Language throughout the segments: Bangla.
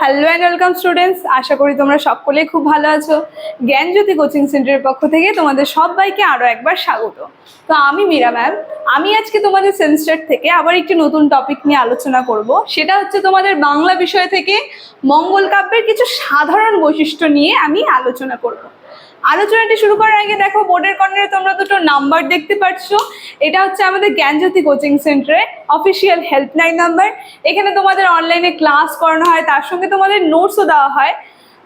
হ্যালো অ্যান্ড ওয়েলকাম স্টুডেন্টস, আশা করি তোমরা সকলেই খুব ভালো আছো। জ্ঞানজ্যোতি কোচিং সেন্টারের পক্ষ থেকে তোমাদের সবাইকে আরও একবার স্বাগত। তো আমি মীরা ম্যাম, আমি আজকে তোমাদের সেমিস্টার থেকে আবার একটি নতুন টপিক নিয়ে আলোচনা করব। সেটা হচ্ছে তোমাদের বাংলা বিষয় থেকে মঙ্গল কাব্যের কিছু সাধারণ বৈশিষ্ট্য নিয়ে আমি আলোচনা করব। আলোচনাটি শুরু করার আগে দেখো বোর্ডের কর্নারে তোমরা দুটো নাম্বার দেখতে পাচ্ছ। এটা হচ্ছে আমাদের জ্ঞানজ্যোতি কোচিং সেন্টারের অফিসিয়াল হেল্পলাইন নাম্বার। এখানে তোমাদের অনলাইনে ক্লাস করানো হয়, তার সঙ্গে তোমাদের নোটসও দেওয়া হয়।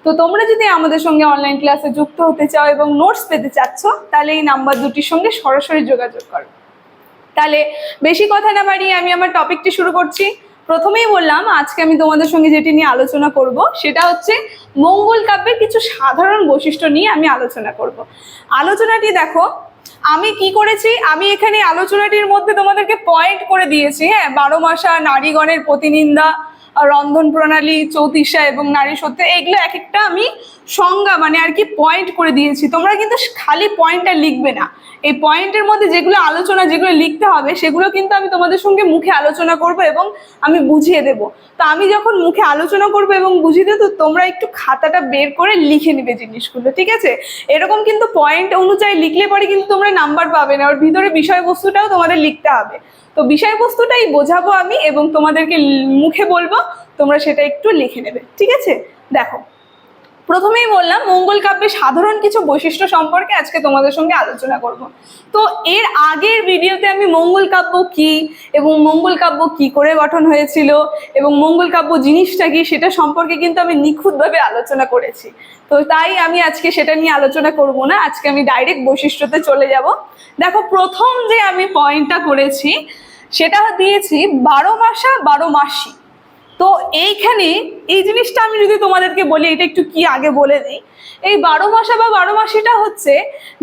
তো তোমরা যদি আমাদের সঙ্গে অনলাইন ক্লাসে যুক্ত হতে চাও এবং নোটস পেতে চাচ্ছ, তাহলে এই নাম্বার দুটির সঙ্গে সরাসরি যোগাযোগ করো। তাহলে বেশি কথা না বাড়িয়ে আমি আমার টপিকটি শুরু করছি। প্রথমেই বললাম আজকে আমি তোমাদের সঙ্গে যেটি নিয়ে আলোচনা করব সেটা হচ্ছে মঙ্গল কাব্যের কিছু সাধারণ বৈশিষ্ট্য নিয়ে আমি আলোচনা করব। আলোচনাটি দেখো আমি কি করেছি, আমি এখানে আলোচনাটির মধ্যে তোমাদেরকে পয়েন্ট করে দিয়েছি। হ্যাঁ, 12 মাসা, নারীগণের প্রতিনিন্দা, রন্ধন প্রণালী, চৌতিসা এবং নারী সত্য, এগুলো এক একটা আমি সংজ্ঞা মানে আর কি পয়েন্ট করে দিয়েছি। তোমরা কিন্তু খালি পয়েন্টটা লিখবে না, এই পয়েন্টের মধ্যে যেগুলো আলোচনা যেগুলো লিখতে হবে সেগুলো কিন্তু আমি তোমাদের সঙ্গে মুখে আলোচনা করব এবং আমি বুঝিয়ে দেব। তো আমি যখন মুখে আলোচনা করব এবং বুঝিয়ে দেবো, তোমরা একটু খাতাটা বের করে লিখে নিবে জিনিসগুলো, ঠিক আছে? এরকম কিন্তু পয়েন্ট অনুযায়ী লিখলে পরে কিন্তু তোমরা নাম্বার পাবে না, ওর ভিতরে বিষয়বস্তুটাও তোমাদের লিখতে হবে। তো বিষয়বস্তুটাই বোঝাবো আমি এবং তোমাদেরকে মুখে বলবো, তোমরা সেটা একটু লিখে নেবে, ঠিক আছে? দেখো, প্রথমেই বললাম মঙ্গল কাব্যের সাধারণ কিছু বৈশিষ্ট্য সম্পর্কে আজকে তোমাদের সঙ্গে আলোচনা করব। তো এর আগের ভিডিওতে আমি মঙ্গল কাব্য কি এবং মঙ্গল কাব্য কি করে গঠন হয়েছিল এবং মঙ্গল কাব্য জিনিসটা কি সেটা সম্পর্কে কিন্তু আমি নিখুঁতভাবে আলোচনা করেছি। তো তাই আমি আজকে সেটা নিয়ে আলোচনা করব না, আজকে আমি ডাইরেক্ট বৈশিষ্ট্যতে চলে যাব। দেখো, প্রথম যে আমি পয়েন্টটা করেছি সেটা দিয়েছি 12 মাসা 12 মাসি। তো এইখানে এই জিনিসটা আমি যদি তোমাদেরকে বলি, এটা একটু কি আগে বলে দিই। এই 12 মাসা বা 12 মাসিটা হচ্ছে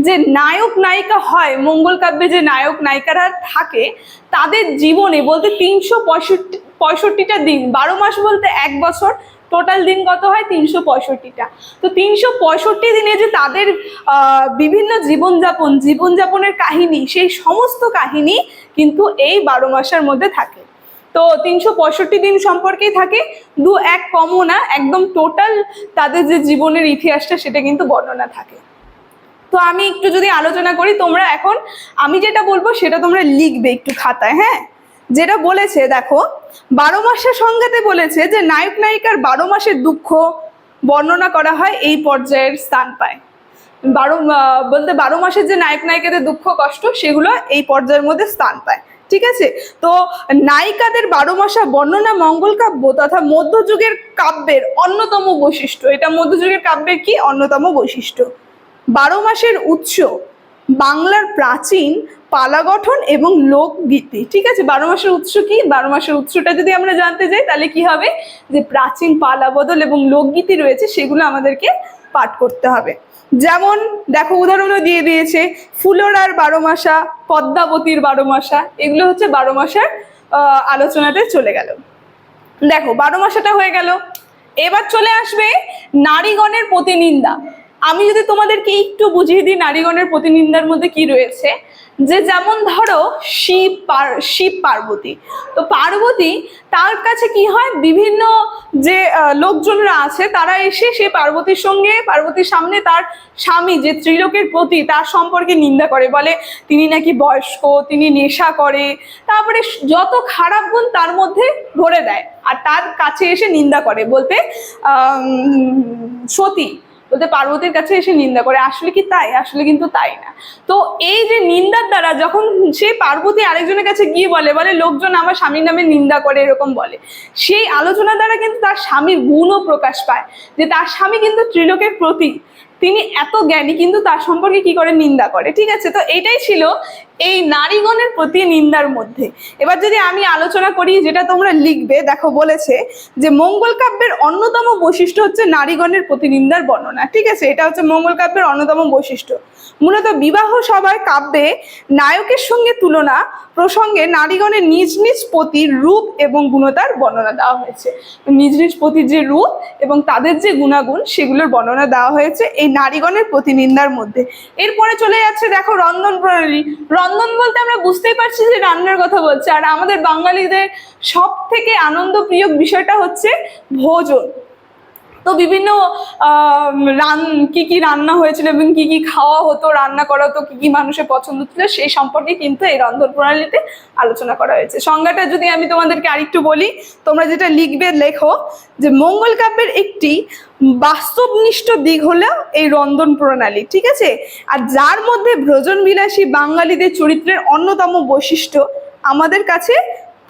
যে নায়ক নায়িকা হয়, মঙ্গল কাব্যে যে নায়ক নায়িকারা থাকে তাদের জীবনে বলতে 365টা দিন, 12 মাস বলতে 1 বছর, টোটাল দিন কত হয় 365টা। তো 365 দিনে যে তাদের বিভিন্ন জীবনযাপনের কাহিনী, সেই সমস্ত কাহিনী কিন্তু এই 12 মাসের মধ্যে থাকে। তো 365 দিন সম্পর্কেই থাকে, 2-1 কমও না, একদম টোটাল তাদের যে জীবনের ইতিহাসটা সেটা কিন্তু বর্ণনা থাকে। তো আমি একটু যদি আলোচনা করি, তোমরা এখন আমি যেটা বলবো সেটা তোমরা লিখবে একটু খাতায়। হ্যাঁ, যেটা বলেছে দেখো, 12 মাসের সংজ্ঞাতে বলেছে যে নায়ক নায়িকার 12 মাসের দুঃখ বর্ণনা করা হয়, এই পর্যায়ের স্থান পায়। 12 মাসের যে নায়ক নায়িকাদের দুঃখ কষ্ট সেগুলো এই পর্যায়ের মধ্যে স্থান পায়, ঠিক আছে? তো নায়িকাদের 12 মাসা বর্ণনা মঙ্গল কাব্য তথা মধ্যযুগের কাব্যের অন্যতম বৈশিষ্ট্য। এটা মধ্যযুগের কাব্যের কি অন্যতম বৈশিষ্ট্য। 12 মাসের উৎস বাংলার প্রাচীন পালা গঠন এবং লোকগীতি, ঠিক আছে? 12 মাসের উৎস কি, 12 মাসের উৎসটা যদি আমরা জানতে যাই তাহলে কি হবে, যে প্রাচীন পালা বদল এবং লোকগীতি রয়েছে সেগুলো আমাদেরকে পাঠ করতে হবে। যেমন দেখো, উদাহরণও দিয়ে দিয়েছে, ফুলরার 12 মাসা, পদ্মাবতীর 12 মাসা, এগুলো হচ্ছে 12 মাসার আলোচনাতে চলে গেল। দেখো, 12 মাসাটা হয়ে গেল। এবার চলে আসবে নারীগণের প্রতিনিন্দা। আমি যদি তোমাদেরকে একটু বুঝিয়ে দিই নারীগণের প্রতিনিন্দার মধ্যে কি রয়েছে, যে যেমন ধরো শিব পার্বতী। তো পার্বতী, তার কাছে কি হয়, বিভিন্ন যে লোকজনরা আছে তারা এসে সেই পার্বতীর সামনে তার স্বামী যে ত্রিলোকের প্রতি তার সম্পর্কে নিন্দা করে, বলে তিনি নাকি বয়স্ক, তিনি নেশা করে, তারপরে যত খারাপ গুণ তার মধ্যে ভরে দেয় আর তার কাছে এসে নিন্দা করে, বলতে সতী বলতে পার্বতীর কাছে এসে নিন্দা করে। আসলে কি তাই? আসলে কিন্তু তাই না। তো এই যে নিন্দার দ্বারা যখন সেই পার্বতী আরেকজনের কাছে গিয়ে বলে লোকজন আমার স্বামীর নামে নিন্দা করে, এরকম বলে, সেই আলোচনার দ্বারা কিন্তু তার স্বামীর গুণও প্রকাশ পায়, যে তার স্বামী কিন্তু ত্রিলোকের প্রতি, তিনি এত জ্ঞানী কিন্তু তার সম্পর্কে কি করে নিন্দা করে, ঠিক আছে? তো এটাই ছিল এই নারীগণের প্রতি নিন্দার মধ্যে। এবার যদি আমি আলোচনা করি, যেটা তোমরা লিখবে, দেখো বলেছে যে মঙ্গল কাব্যের অন্যতম বৈশিষ্ট্য হচ্ছে নারীগণের প্রতিনিন্দার বর্ণনা, ঠিক আছে? এটা হচ্ছে মঙ্গল কাব্যের অন্যতম বৈশিষ্ট্য। মূলত বিবাহ সভায় কাব্যে নায়কের সঙ্গে তুলনা প্রসঙ্গে নারীগণের নিজ নিজ পতির রূপ এবং গুণতার বর্ণনা দেওয়া হয়েছে। নিজ নিজ পতির যে রূপ এবং তাদের যে গুণাগুণ সেগুলোর বর্ণনা দেওয়া হয়েছে এই নারীগণের প্রতিনিন্দার মধ্যে। এরপরে চলে যাচ্ছে দেখো রন্ধন প্রণালী। রন্ধন বলতে আমরা বুঝতেই পারছি যে রান্নার কথা বলছে, আর আমাদের বাঙালিদের সব থেকে আনন্দপ্রিয় বিষয়টা হচ্ছে ভোজন। তো বিভিন্ন কি কি রান্না হয়েছিল এবং কি কি খাওয়া হতো, রান্না করা হতো, কি কি মানুষের পছন্দ ছিল, সেই সম্পর্কে কিন্তু এই রন্ধন প্রণালীতে আলোচনা করা হয়েছে। সংজ্ঞাটা যদি আমি তোমাদেরকে আরেকটু বলি, তোমরা যেটা লিখবে লেখো যে মঙ্গল কাব্যের একটি বাস্তবনিষ্ঠ দিক হলো এই রন্ধন প্রণালী, ঠিক আছে। আর যার মধ্যে ভোজন বিলাসী বাঙালিদের চরিত্রের অন্যতম বৈশিষ্ট্য আমাদের কাছে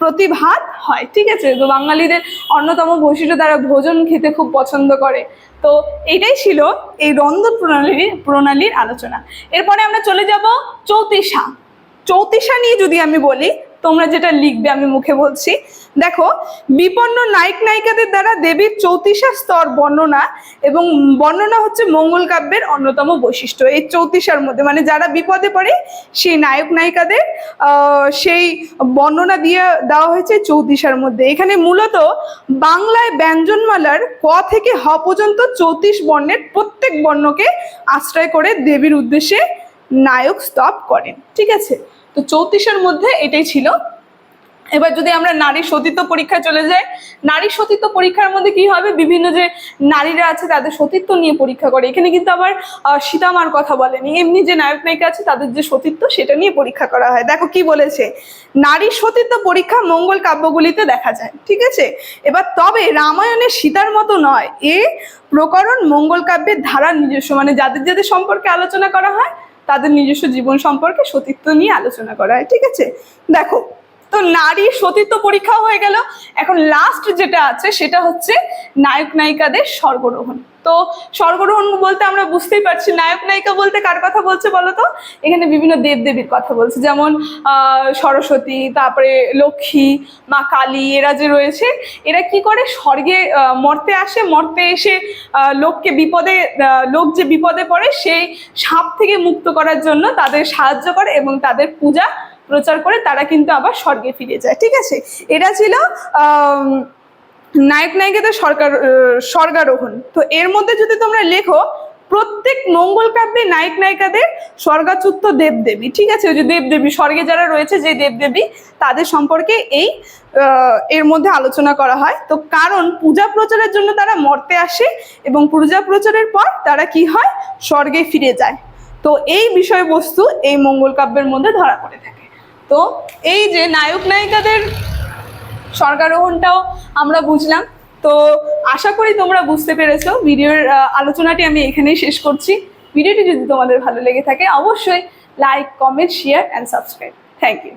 প্রতিভাত হয়, ঠিক আছে। তো বাঙালিদের অন্যতম বৈশিষ্ট্য, তারা ভোজন খেতে খুব পছন্দ করে। তো এটাই ছিল এই রন্ধন প্রণালীর আলোচনা। এরপরে আমরা চলে যাব চৌতিসা। চৌতিসা নিয়ে যদি আমি বলি, তোমরা যেটা লিখবে আমি মুখে বলছি, দেখো, বিপন্ন নায়ক নায়িকাদের দ্বারা দেবীর চৌতিসা স্তর বর্ণনা, এবং বর্ণনা হচ্ছে মঙ্গল কাব্যের অন্যতম বৈশিষ্ট্য। এই চৌতিসার মধ্যে মানে যারা বিপদে পড়ে সেই নায়ক নায়িকাদের সেই বর্ণনা দিয়ে দেওয়া হয়েছে চৌতিসার মধ্যে। এখানে মূলত বাংলায় ব্যঞ্জনমালার ক থেকে হ পর্যন্ত 34 বর্ণের প্রত্যেক বর্ণকে আশ্রয় করে দেবীর উদ্দেশ্যে নায়ক স্তব করেন, ঠিক আছে। তো 34-এর মধ্যে এটাই ছিল। এবার যদি আমরা নারী সতীত্ব পরীক্ষায় চলে যাই, নারী সতীত্ব পরীক্ষার মধ্যে কি হবে, বিভিন্ন যে নারীরা আছে তাদের সতীত্ব নিয়ে পরীক্ষা করে। এখানে কিন্তু আবার সীতামার কথা বলেনি, এমনি যে নায়ক নায়িকা আছে তাদের যে সতীত্ব সেটা নিয়ে পরীক্ষা করা হয়। দেখো কি বলেছে, নারী সতীত্ব পরীক্ষা মঙ্গল কাব্যগুলিতে দেখা যায়, ঠিক আছে। এবার তবে রামায়ণের সীতার মতো নয়, এ প্রকরণ মঙ্গল কাব্যের ধারার নিজস্ব, মানে যাদের যাদের সম্পর্কে আলোচনা করা হয় তাদের নিজস্ব জীবন সম্পর্কে সতীত্ব নিয়ে আলোচনা করা হয়, ঠিক আছে। দেখো, তো নারী সতীত্ব পরীক্ষা হয়ে গেল। এখন লাস্ট যেটা আছে সেটা হচ্ছে নায়ক নায়িকাদের স্বর্গরোহণ। তো স্বর্গরোহণ বলতে আমরা বুঝতেই পারছি, নায়ক নায়িকা বলতে কার কথা বলছে বলো তো? এখানে বিভিন্ন দেবদেবীর কথা বলছে, যেমন সরস্বতী, তারপরে লক্ষ্মী, মা কালী, এরা যে রয়েছে, এরা কি করে স্বর্গে মর্তে আসে, মর্তে এসে লোক যে বিপদে পড়ে সেই সাপ থেকে মুক্ত করার জন্য তাদের সাহায্য করে এবং তাদের পূজা প্রচার করে তারা কিন্তু আবার স্বর্গে ফিরে যায়, ঠিক আছে। এটা ছিল নায়ক নায়িকাদের স্বর্গারোহণ। তো এর মধ্যে যদি তোমরা লেখো, প্রত্যেক মঙ্গল কাব্যে নায়ক নায়িকাদের স্বর্গাচ্যুত দেবদেবী, ঠিক আছে, ওই যে দেবদেবী স্বর্গে যারা রয়েছে যে দেবদেবী, তাদের সম্পর্কে এর মধ্যে আলোচনা করা হয়। তো কারণ পূজা প্রচারের জন্য তারা মর্তে আসে এবং পূজা প্রচারের পর তারা কি হয়, স্বর্গে ফিরে যায়। তো এই বিষয়বস্তু এই মঙ্গল কাব্যের মধ্যে ধরা পড়ে থাকে। তো এই যে নায়ক নায়িকাদের স্বর্গারোহণটাও আমরা বুঝলাম। তো আশা করি তোমরা বুঝতে পেরেছো। ভিডিওর আলোচনাটি আমি এখানেই শেষ করছি। ভিডিওটি যদি তোমাদের ভালো লেগে থাকে অবশ্যই like, comment, share and subscribe. Thank you.